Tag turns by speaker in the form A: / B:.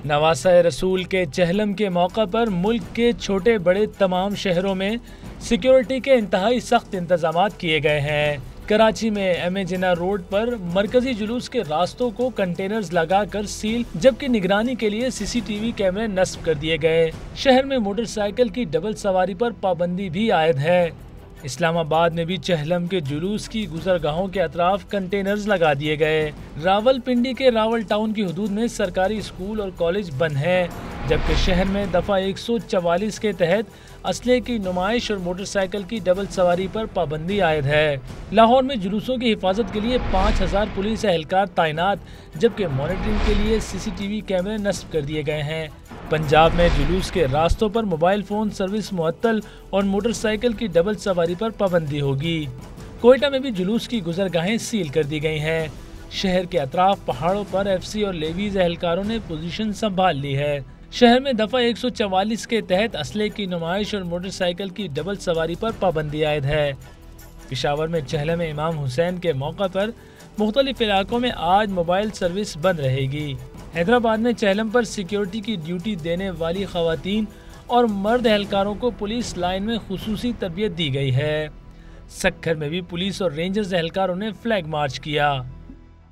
A: نواسہ رسول کے چہلم کے موقع پر ملک کے چھوٹے بڑے تمام شہروں میں سیکیورٹی کے انتہائی سخت انتظامات کیے گئے ہیں۔ کراچی میں ایم اے جناح روڈ پر مرکزی جلوس کے راستوں کو کنٹینرز لگا کر سیل، جبکہ نگرانی کے لیے سی سی ٹی وی کیمرے نصب کر دیے گئے۔ شہر میں موٹر سائیکل کی ڈبل سواری پر پابندی بھی عائد ہے۔ اسلام آباد میں بھی چہلم کے جلوس کی گزرگاہوں کے اطراف کنٹینرز لگا دیے گئے۔ راول پنڈی کے راول ٹاؤن کی حدود میں سرکاری اسکول اور کالج بند ہیں، جبکہ شہر میں دفعہ 144 کے تحت اسلحے کی نمائش اور موٹر سائیکل کی ڈبل سواری پر پابندی عائد ہے۔ لاہور میں جلوسوں کی حفاظت کے لیے 5000 پولیس اہلکار تعینات، جبکہ مانیٹرنگ کے لیے سی سی ٹی وی کیمرے نصب کر دیے گئے ہیں۔ پنجاب میں جلوس کے راستوں پر موبائل فون سروس معطل اور موٹر سائیکل کی ڈبل سواری پر پابندی ہوگی۔ کوئٹہ میں بھی جلوس کی گزرگاہیں سیل کر دی گئی ہیں۔ شہر کے اطراف پہاڑوں پر ایف سی اور لیویز اہلکاروں نے پوزیشن سنبھال لی ہے۔ شہر میں دفعہ 144 کے تحت اسلحے کی نمائش اور موٹر سائیکل کی ڈبل سواری پر پابندی عائد ہے۔ پشاور میں چہلم امام حسین کے موقع پر مختلف علاقوں میں آج موبائل سروس بند رہے گی۔ حیدرآباد میں چہلم پر سیکیورٹی کی ڈیوٹی دینے والی خواتین اور مرد اہلکاروں کو پولیس لائن میں خصوصی تربیت دی گئی ہے۔ سکھر میں بھی پولیس اور رینجرز اہلکاروں نے فلیگ مارچ کیا۔